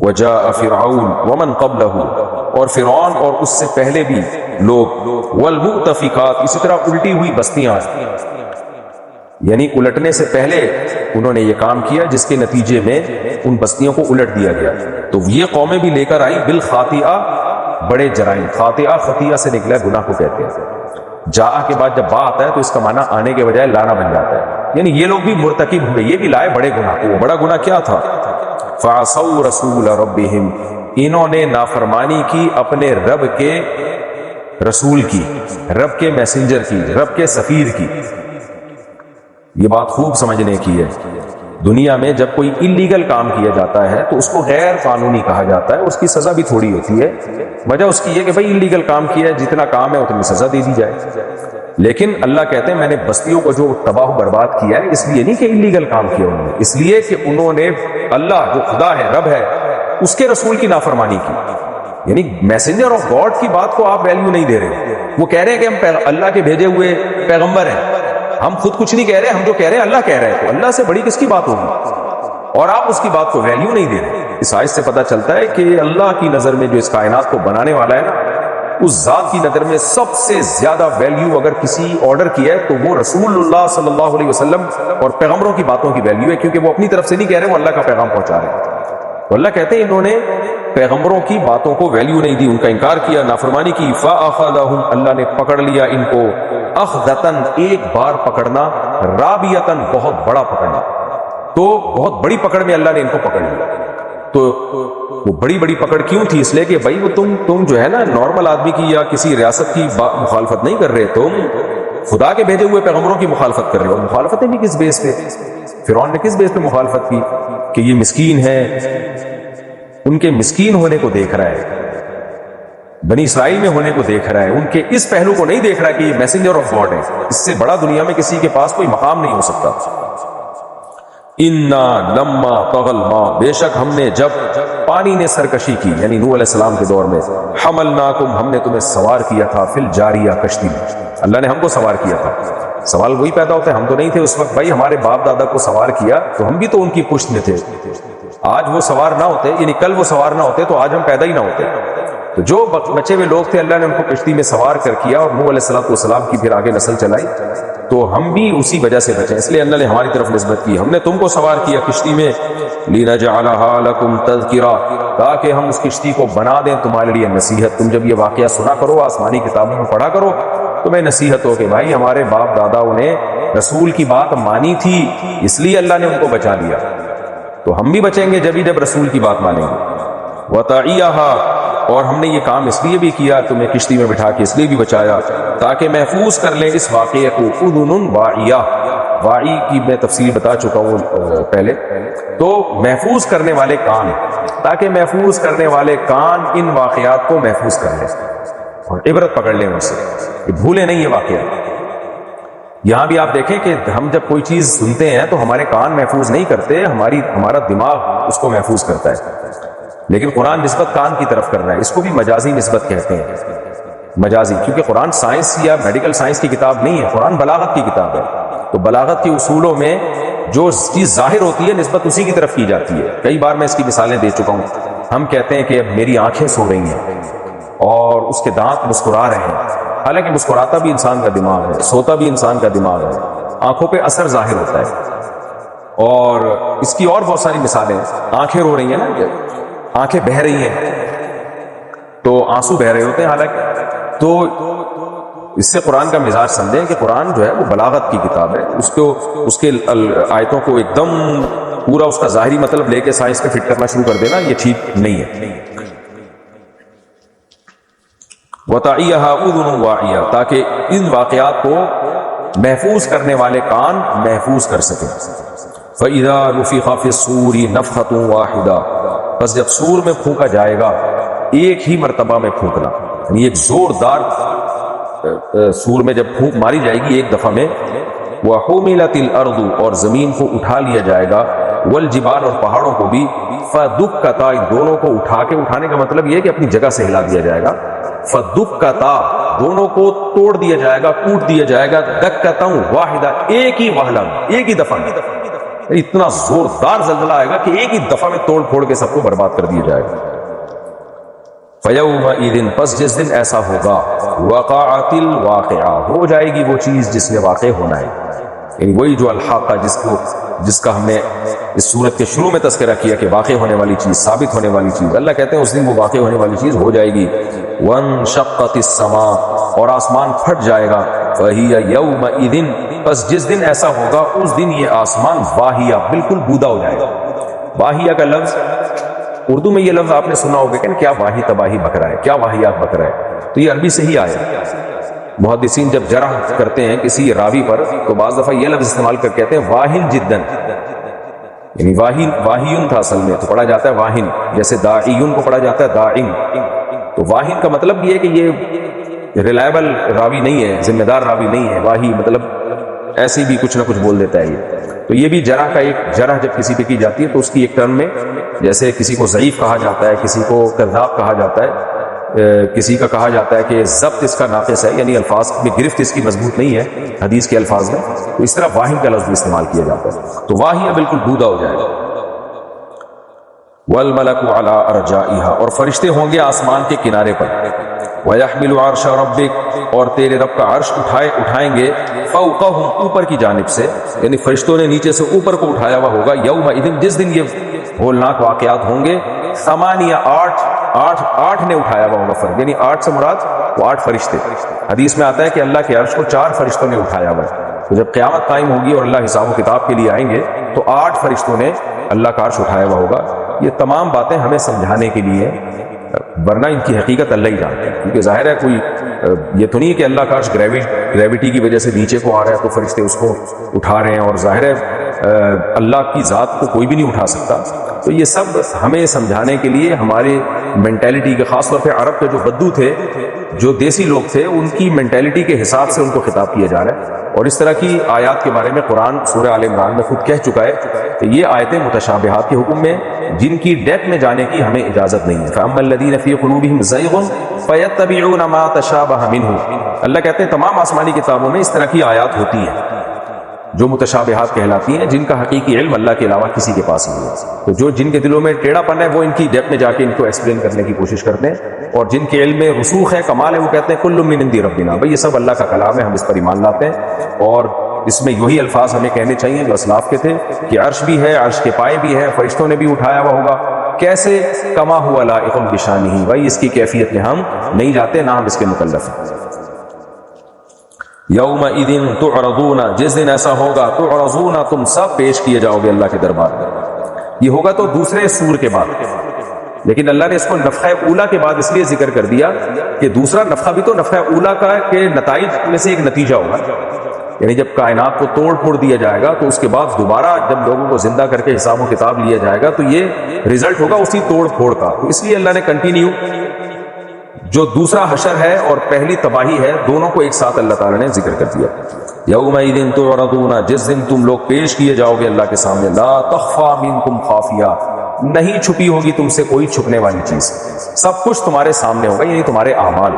وجاء فرعون ومن قبلہ، اور فرعون اور اس سے پہلے بھی لوگ، والمؤتفقات، اسی طرح الٹی ہوئی بستیاں، یعنی الٹنے سے پہلے انہوں نے یہ کام کیا جس کے نتیجے میں ان بستیوں کو الٹ دیا گیا. تو یہ قومیں بھی لے کر آئی بالخاطئہ، بڑے جرائم. خاطئہ خطیہ سے نکلا گناہ کو کہتے ہیں. جا کے بعد جب با آتا ہے تو اس کا معنی آنے کے بجائے لانا بن جاتا ہے، یعنی یہ لوگ بھی مرتکب ہوئے، یہ بھی لائے بڑے گناہ کو. وہ بڑا گناہ کیا تھا؟ فعصوا رسول ربہم، انہوں نے نافرمانی کی اپنے رب کے رسول کی، رب کے میسنجر کی، رب کے سفیر کی. یہ بات خوب سمجھنے کی ہے. دنیا میں جب کوئی انلیگل کام کیا جاتا ہے تو اس کو غیر قانونی کہا جاتا ہے، اس کی سزا بھی تھوڑی ہوتی ہے. وجہ اس کی یہ کہ بھائی انلیگل کام کیا ہے، جتنا کام ہے اتنی سزا دے دی جائے. لیکن اللہ کہتے ہیں میں نے بستیوں کو جو تباہ و برباد کیا ہے اس لیے نہیں کہ انلیگل کام کیا انہوں نے، اس لیے کہ انہوں نے اللہ جو خدا ہے، رب ہے، اس کے رسول کی نافرمانی کی. یعنی میسنجر آف گاڈ کی بات کو آپ ویلیو نہیں دے رہے. وہ کہہ رہے ہیں کہ ہم اللہ کے بھیجے ہوئے پیغمبر ہیں، ہم خود کچھ نہیں کہہ رہے، ہم جو کہہ رہے ہیں اللہ کہہ رہے ہیں. تو اللہ سے بڑی کس کی بات ہوگی؟ اور آپ اس کی بات کو ویلیو نہیں دے رہے. اس آیت سے پتہ چلتا ہے کہ اللہ کی نظر میں جو اس کائنات کو بنانے والا ہے نا، اس ذات کی نظر میں سب سے زیادہ ویلیو اگر کسی آرڈر کی ہے تو وہ رسول اللہ صلی اللہ علیہ وسلم اور پیغمبروں کی باتوں کی ویلیو ہے، کیونکہ وہ اپنی طرف سے نہیں کہہ رہے، وہ اللہ کا پیغام پہنچا رہے ہیں. تو اللہ کہتے ہیں انہوں نے پیغمبروں کی باتوں کو ویلیو نہیں دی، ان کا انکار کیا، نافرمانی کی. فاخذہم، اللہ نے پکڑ لیا ان کو، اخذتن، ایک بار پکڑنا، رابیتن، بہت بڑا پکڑنا. تو بہت بڑی پکڑ میں اللہ نے ان کو پکڑ لیا. تو وہ بڑی بڑی پکڑ کیوں تھی؟ اس لیے کہ بھائی وہ تم جو ہے نا نارمل آدمی کی یا کسی ریاست کی مخالفت نہیں کر رہے، تم خدا کے بھیجے ہوئے پیغمبروں کی مخالفت کر رہے ہو. مخالفتیں بھی کس بیس پہ؟ فرعون نے کس بیس پہ مخالفت کی؟ کہ یہ مسکین ہے، ان کے مسکین ہونے کو دیکھ رہا ہے، بنی اسرائیل میں ہونے کو دیکھ رہا ہے، ان کے اس پہلو کو نہیں دیکھ رہا کہ یہ میسنجر آف گاڈ ہے. اس سے بڑا دنیا میں کسی کے پاس کوئی مقام نہیں ہو سکتا. انا لما طغى الماء، بے شک ہم نے جب پانی نے سرکشی کی، یعنی نوح علیہ السلام کے دور میں، حملناکم، ہم نے تمہیں سوار کیا تھا، فی الجاریہ، کشتی میں. اللہ نے ہم کو سوار کیا تھا. سوال وہی پیدا ہوتا ہے، ہم تو نہیں تھے اس وقت، بھائی ہمارے باپ دادا کو سوار کیا تو ہم بھی تو ان کی پشت میں تھے. آج وہ سوار نہ ہوتے، یعنی کل وہ سوار نہ ہوتے تو آج ہم پیدا ہی نہ ہوتے. تو جو بچے ہوئے لوگ تھے اللہ نے ان کو کشتی میں سوار کر کیا، اور نوح علیہ السلام کی پھر آگے نسل چلائی. تو ہم بھی اسی وجہ سے بچے، اس لیے اللہ نے ہماری طرف نسبت کی، ہم نے تم کو سوار کیا کشتی میں. لِنَجْعَلَهَا لَكُمْ تَذْكِرَةً، تاکہ ہم اس کشتی کو بنا دیں تمہارے لیے نصیحت. تم جب یہ واقعہ سنا کرو، آسمانی کتابوں میں پڑھا کرو، تمہیں نصیحت ہو کہ بھائی ہمارے باپ داداؤں نے رسول کی بات مانی تھی، اس لیے اللہ نے ان کو بچا لیا. تو ہم بھی بچیں گے جب رسول کی بات مانیں گے. وَتَعِيَهَا، اور ہم نے یہ کام اس لیے بھی کیا، تمہیں کشتی میں بٹھا کے اس لیے بھی بچایا تاکہ محفوظ کر لیں اس واقعے کو. اذن واعیہ، واعی کی میں تفصیل بتا چکا ہوں پہلے. تو محفوظ کرنے والے کان، تاکہ محفوظ کرنے والے کان ان واقعات کو محفوظ کر لیں اور عبرت پکڑ لیں ان سے، بھولے نہیں یہ واقعہ. یہاں بھی آپ دیکھیں کہ ہم جب کوئی چیز سنتے ہیں تو ہمارے کان محفوظ نہیں کرتے، ہمارا دماغ اس کو محفوظ کرتا ہے. لیکن قرآن نسبت کان کی طرف کر رہا ہے، اس کو بھی مجازی نسبت کہتے ہیں. مجازی، کیونکہ قرآن سائنس یا میڈیکل سائنس کی کتاب نہیں ہے، قرآن بلاغت کی کتاب ہے. تو بلاغت کے اصولوں میں جو چیز ظاہر ہوتی ہے نسبت اسی کی طرف کی جاتی ہے. کئی بار میں اس کی مثالیں دے چکا ہوں. ہم کہتے ہیں کہ میری آنکھیں سو رہی ہیں اور اس کے دانت مسکرا رہے ہیں، حالانکہ مسکراتا بھی انسان کا دماغ ہے، سوتا بھی انسان کا دماغ ہے. آنکھوں پہ اثر ظاہر ہوتا ہے. اور اس کی اور بہت ساری مثالیں. آنکھیں رو رہی ہیں نا، آنکھیں بہہ رہی ہیں تو آنسو بہہ رہے ہوتے ہیں حالانکہ. تو اس سے قرآن کا مزاج سمجھیں کہ قرآن جو ہے وہ بلاغت کی کتاب ہے. اس کے آیتوں کو ایک دم پورا اس کا ظاہری مطلب لے کے سائنس میں فٹ کرنا شروع کر دینا یہ ٹھیک نہیں ہے. وَتَعِيَهَا أُذُنٌ وَاعِيَةٌ، تاکہ ان واقعات کو محفوظ کرنے والے کان محفوظ کر سکیں. فَإِذَا نُفِخَ فِي الصُّورِ نَفْخَةٌ وَاحِدَةٌ، بس جب سور میں پھونکا جائے گا، ایک ہی مرتبہ میں پھونکنا، یعنی ایک زوردار سور میں جب پھونک ماری جائے گی ایک دفعہ میں. وَحُمِلَتِ الْأَرْضُ، اور زمین کو اٹھا لیا جائے گا، وَالْجِبَالُ، اور پہاڑوں کو بھی. فَدُكَّتَا، دونوں کو اٹھانے کا مطلب یہ ہے کہ اپنی جگہ سے ہلا دیا جائے گا. فَدُكَّتَا، دونوں کو توڑ دیا جائے گا، کوٹ دیا جائے گا. دَكَّةً وَاحِدَةً، ایک ہی وہلہ، ایک ہی دفعہ. اتنا زوردار زلزلہ آئے گا کہ ایک ہی دفعہ میں توڑ پھوڑ کے سب کو برباد کر دیا جائے گا. فَيَوْمَئِذٍ پس جس دن ایسا ہوگا وَقَعَتِ الْوَاقِعَةُ ہو جائے گی وہ چیز جس نے واقع ہونا ہے، یعنی وہی جو الحاقہ جس کا ہم نے اس سورت کے شروع میں تذکرہ کیا کہ واقع ہونے والی چیز، ثابت ہونے والی چیز. اللہ کہتے ہیں اس دن وہ واقع ہونے والی چیز ہو جائے گی. وَانشَقَّتِ السَّمَاءُ اور آسمان پھٹ جائے گا. فَهِيَ يَوْمَئِذٍ پس جس دن ایسا ہوگا اس دن یہ آسمان واہیہ بالکل بودا ہو جائے گا. واہیہ کا لفظ اردو میں یہ لفظ آپ نے سنا ہوگا کہ کیا واہی تباہی بک رہا ہے، کیا واہیات بک رہا ہے، تو یہ عربی سے ہی آیا. محدثین جب جرح کرتے ہیں کسی راوی پر تو بعض دفعہ یہ لفظ استعمال کر کہتے ہیں واہن جدن، یعنی واہین تھا اصل میں تو پڑھا جاتا ہے واہن، جیسے داعین کو پڑھا جاتا ہے داعن. تو واہن کا مطلب یہ ہے کہ یہ ریلائبل راوی نہیں ہے، ذمہ دار راوی نہیں ہے. واہی مطلب ایسے بھی کچھ نہ کچھ بول دیتا ہے یہ. تو یہ بھی جرح کا ایک جرح جب کسی پہ کی جاتی ہے تو اس کی ایک ٹرم میں جیسے کسی کو ضعیف کہا جاتا ہے، کسی کو کذاب کہا جاتا ہے، کسی کا کہا جاتا ہے کہ ضبط اس کا ناقص ہے، یعنی الفاظ میں گرفت اس کی مضبوط نہیں ہے حدیث کے الفاظ میں، تو اس طرح واہن کا لفظ بھی استعمال کیا جاتا ہے. تو واہیہ بالکل بودا ہو جائے گا. والملک علی ارجائها اور فرشتے ہوں گے آسمان کے کنارے پر. وَيَحْمِلُ عَرْشَ رَبِّكَ اور تیرے رب کا عرش اٹھائیں گے فوقہم اوپر کی جانب سے، یعنی فرشتوں نے نیچے سے اوپر کو اٹھایا ہوا ہوگا. یومئذ جس دن یہ ہولناک واقعات ہوں گے، ثمانیہ آٹھ نے اٹھایا ہوا ہوگا فرد، یعنی 8 سے مراد وہ 8 فرشتے. حدیث میں آتا ہے کہ اللہ کے عرش کو 4 فرشتوں نے اٹھایا ہوا ہے. تو جب قیامت قائم ہوگی اور اللہ حساب و کتاب کے لیے آئیں گے تو 8 فرشتوں نے اللہ کا عرش اٹھایا ہوا ہوگا. یہ تمام باتیں ہمیں سمجھانے کے لیے، ورنہ ان کی حقیقت اللہ ہی جانتے ہیں. کیونکہ ظاہر ہے کوئی یہ تو نہیں ہے کہ اللہ کا عرش گریویٹی کی وجہ سے نیچے کو آ رہا ہے تو فرشتے اس کو اٹھا رہے ہیں، اور ظاہر ہے اللہ کی ذات کو کوئی بھی نہیں اٹھا سکتا. تو یہ سب ہمیں سمجھانے کے لیے ہمارے مینٹیلٹی کے، خاص طور پہ عرب کے جو بدو تھے، جو دیسی لوگ تھے، ان کی مینٹیلٹی کے حساب سے ان کو خطاب کیا جا رہا ہے. اور اس طرح کی آیات کے بارے میں قرآن سورہ آل عمران میں خود کہہ چکا ہے کہ یہ آیتیں متشابہات کے حکم میں، جن کی ڈیپتھ میں جانے کی ہمیں اجازت نہیں ہے. فَأَمَّا الَّذِينَ فِي قُلُوبِهِمْ زَيْغٌ فَيَتَّبِعُونَ مَا تَشَابَهَ مِنْهُ اللہ کہتے ہیں تمام آسمانی کتابوں میں اس طرح کی آیات ہوتی ہیں جو متشابہات کہلاتی ہیں، جن کا حقیقی علم اللہ کے علاوہ کسی کے پاس نہیں ہے. تو جن کے دلوں میں ٹیڑھا پن ہے وہ ان کی ڈیپتھ میں جا کے ان کو ایکسپلین کرنے کی کوشش کرتے ہیں، اور جن کے علم میں رسوخ ہے، کمال ہے، وہ کہتے ہیں کل من عند ربنا، بھئی یہ سب اللہ کا کلام ہے، ہم اس پر ایمان لاتے ہیں. اور اس میں یہی الفاظ ہمیں کہنے چاہیے جو اسلاف کے تھے کہ عرش بھی ہے، عرش کے پائے بھی ہے، فرشتوں نے بھی اٹھایا ہوا ہوگا. کیسے؟ کما ہوا لائق بشانہ، بھائی اس کی کیفیت میں ہم نہیں جاتے، نہ ہم اس کے مکلف ہیں. یومئذ تعرضون جس دن ایسا ہوگا، تعرضون تم سب پیش کیے جاؤ گے اللہ کے دربار میں. یہ ہوگا تو دوسرے سور کے بعد، لیکن اللہ نے اس کو نفخہ اولا کے بعد اس لیے ذکر کر دیا کہ دوسرا نفخہ بھی تو نفخہ اولا کا کے نتائج میں سے ایک نتیجہ ہوگا. یعنی جب کائنات کو توڑ پھوڑ دیا جائے گا تو اس کے بعد دوبارہ جب لوگوں کو زندہ کر کے حساب و کتاب لیا جائے گا تو یہ رزلٹ ہوگا اسی توڑ پھوڑ کا. تو اس لیے اللہ نے کنٹینیو جو دوسرا حشر ہے اور پہلی تباہی ہے، دونوں کو ایک ساتھ اللہ تعالیٰ نے ذکر کر دیا. یومئذ تعرضون جس دن تم لوگ پیش کیے جاؤ گے اللہ کے سامنے، لا تخفی منکم خافیہ نہیں چھپی ہوگی تم سے کوئی چھپنے والی چیز، سب کچھ تمہارے سامنے ہوگا، یعنی تمہارے اعمال.